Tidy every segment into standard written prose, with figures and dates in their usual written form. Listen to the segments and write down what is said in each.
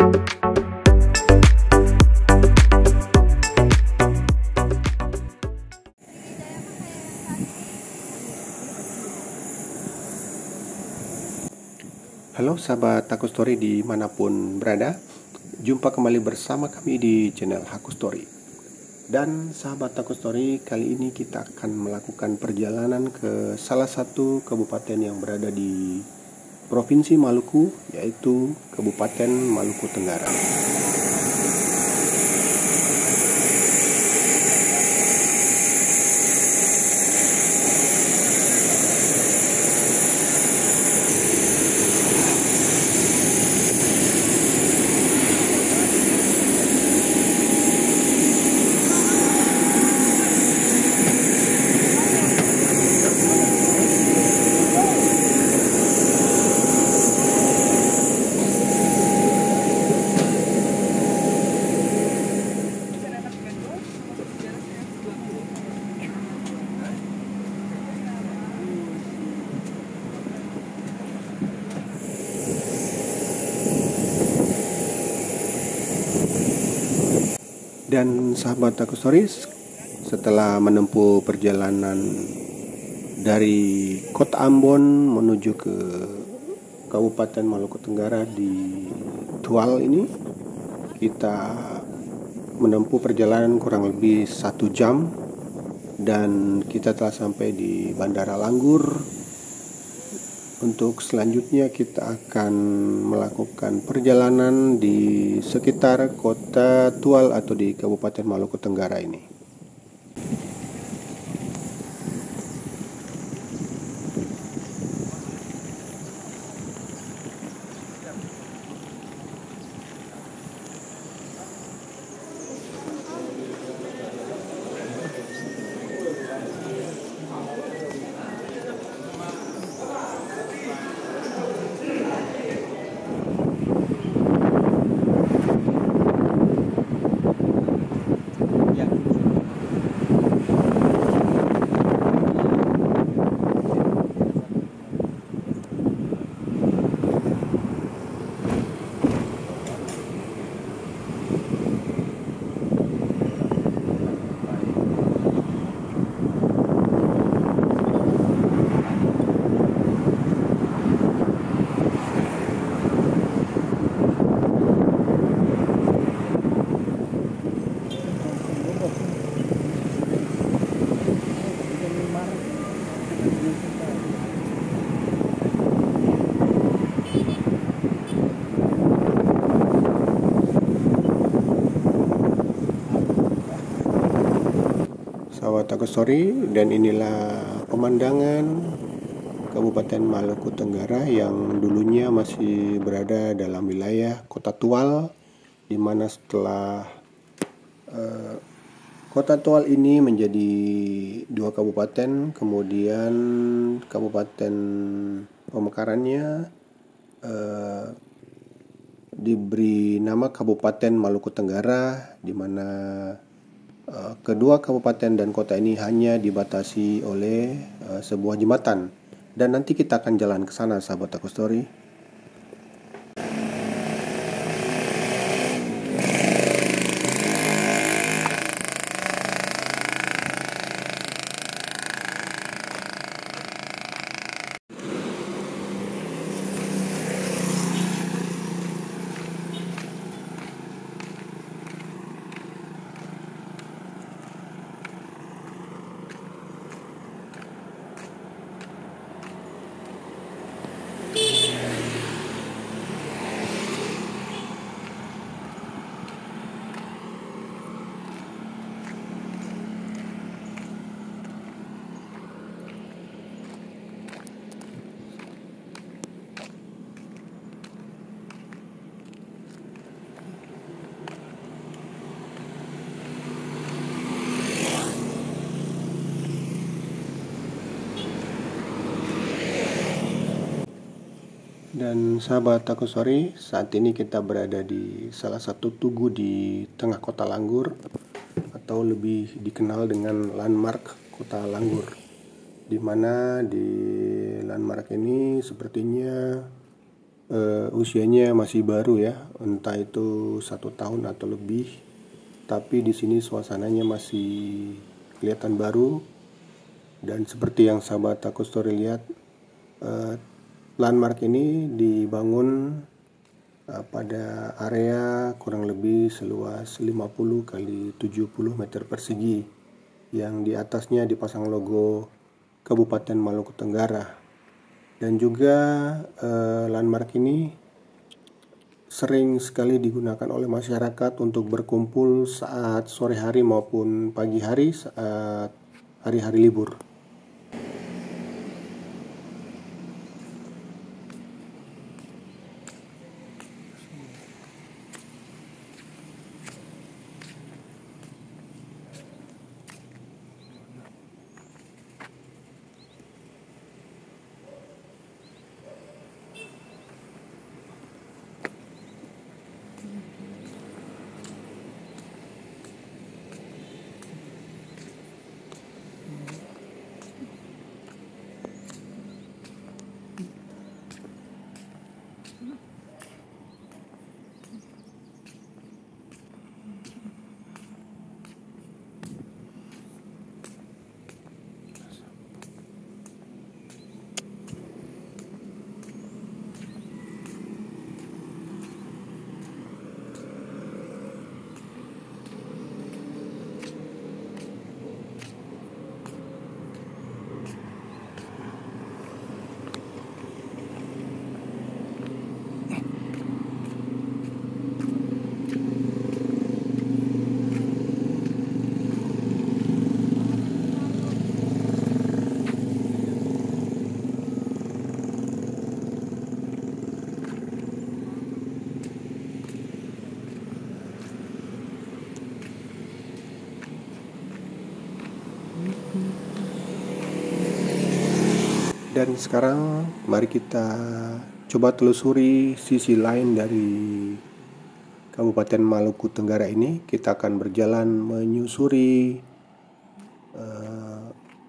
Halo sahabat Haku Story dimanapun berada, jumpa kembali bersama kami di channel Haku Story. Dan sahabat Haku Story, kali ini kita akan melakukan perjalanan ke salah satu kabupaten yang berada di Provinsi Maluku, yaitu Kabupaten Maluku Tenggara. Dan sahabat Haku Story, setelah menempuh perjalanan dari Kota Ambon menuju ke Kabupaten Maluku Tenggara di Tual ini, kita menempuh perjalanan kurang lebih 1 jam dan kita telah sampai di Bandara Langgur. Untuk selanjutnya kita akan melakukan perjalanan di sekitar kota Tual atau di Kabupaten Maluku Tenggara ini. Sahabat Haku Story, dan inilah pemandangan Kabupaten Maluku Tenggara yang dulunya masih berada dalam wilayah Kota Tual, di mana setelah Kota Tual ini menjadi 2 kabupaten, kemudian Kabupaten pemekarannya diberi nama Kabupaten Maluku Tenggara, di mana kedua kabupaten dan kota ini hanya dibatasi oleh sebuah jembatan. Dan nanti kita akan jalan ke sana, sahabat Haku Story. Dan sahabat Haku Story, saat ini kita berada di salah satu tugu di tengah kota Langgur, atau lebih dikenal dengan landmark kota Langgur, di mana di landmark ini sepertinya usianya masih baru ya, entah itu 1 tahun atau lebih. Tapi di sini suasananya masih kelihatan baru. Dan seperti yang sahabat Aku Story lihat, landmark ini dibangun pada area kurang lebih seluas 50 kali 70 meter persegi, yang di atasnya dipasang logo Kabupaten Maluku Tenggara. Dan juga landmark ini sering sekali digunakan oleh masyarakat untuk berkumpul saat sore hari maupun pagi hari saat hari-hari libur. Dan sekarang mari kita coba telusuri sisi lain dari Kabupaten Maluku Tenggara ini. Kita akan berjalan menyusuri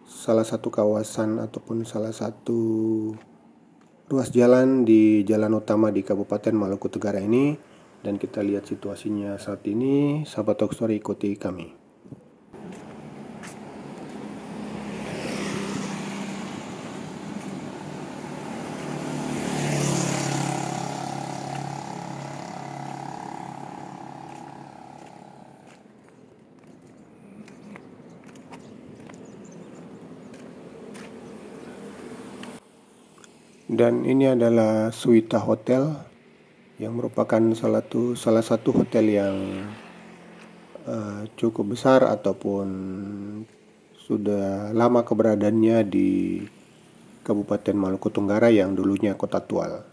salah satu kawasan ataupun salah satu ruas jalan di jalan utama di Kabupaten Maluku Tenggara ini. Dan kita lihat situasinya saat ini. Sahabat Talk Story, ikuti kami. Dan ini adalah Suita Hotel, yang merupakan salah satu hotel yang cukup besar ataupun sudah lama keberadaannya di Kabupaten Maluku Tenggara yang dulunya Kota Tual.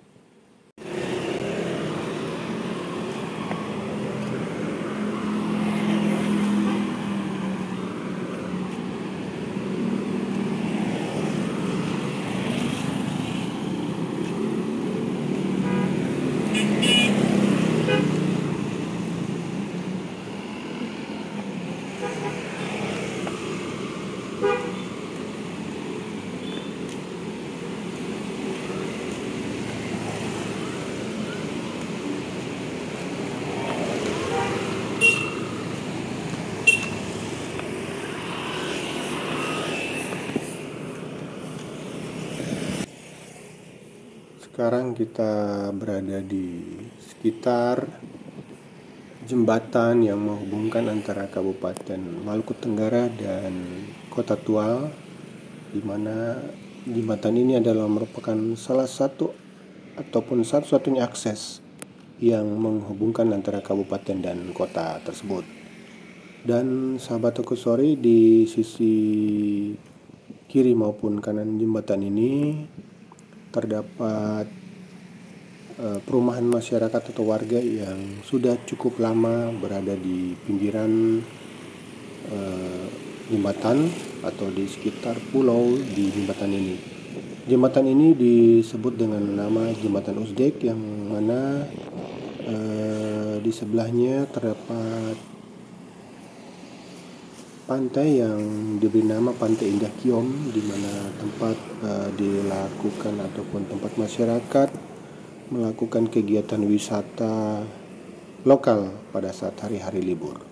Sekarang kita berada di sekitar jembatan yang menghubungkan antara Kabupaten Maluku Tenggara dan Kota Tual, di mana jembatan ini adalah merupakan salah satu ataupun satu-satunya akses yang menghubungkan antara kabupaten dan kota tersebut. Dan sahabat Aku Story, di sisi kiri maupun kanan jembatan ini terdapat perumahan masyarakat atau warga yang sudah cukup lama berada di pinggiran jembatan atau di sekitar pulau di jembatan ini. Jembatan ini disebut dengan nama Jembatan Uzbek, yang mana di sebelahnya terdapat pantai yang diberi nama Pantai Indah Kiom, di mana tempat dilakukan ataupun tempat masyarakat melakukan kegiatan wisata lokal pada saat hari-hari libur.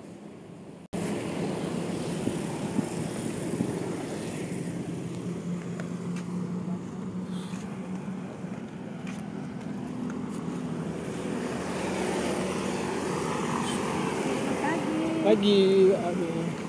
Pagi, aduh.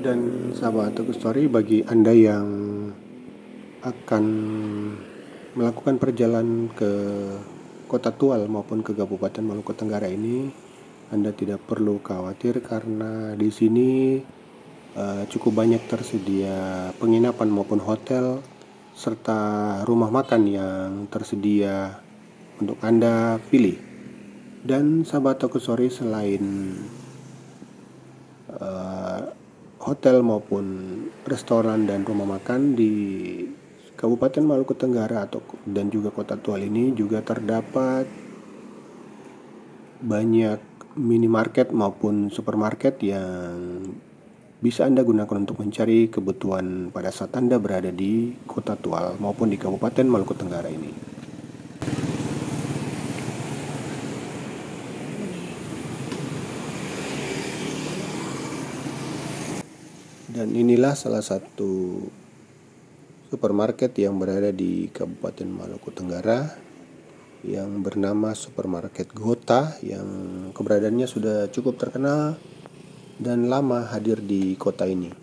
Dan sahabat Toko Story, bagi Anda yang akan melakukan perjalanan ke Kota Tual maupun ke Kabupaten Maluku Tenggara ini, Anda tidak perlu khawatir karena di sini cukup banyak tersedia penginapan maupun hotel serta rumah makan yang tersedia untuk Anda pilih. Dan sahabat Takus Story, selain hotel maupun restoran dan rumah makan di Kabupaten Maluku Tenggara dan juga Kota Tual ini juga terdapat banyak minimarket maupun supermarket yang bisa Anda gunakan untuk mencari kebutuhan pada saat Anda berada di Kota Tual maupun di Kabupaten Maluku Tenggara ini. Dan inilah salah satu supermarket yang berada di Kabupaten Maluku Tenggara yang bernama Supermarket Gota, yang keberadaannya sudah cukup terkenal dan lama hadir di kota ini.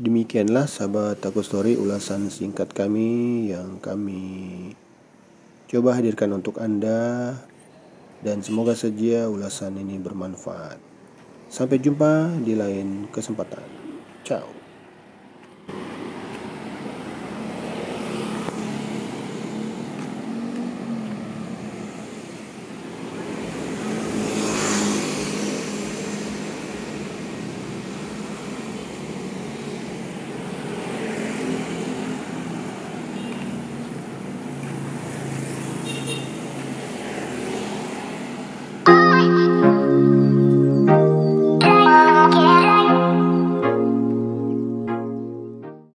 Demikianlah sahabat Takus Story ulasan singkat kami yang kami coba hadirkan untuk Anda, dan semoga saja ulasan ini bermanfaat. Sampai jumpa di lain kesempatan. Ciao.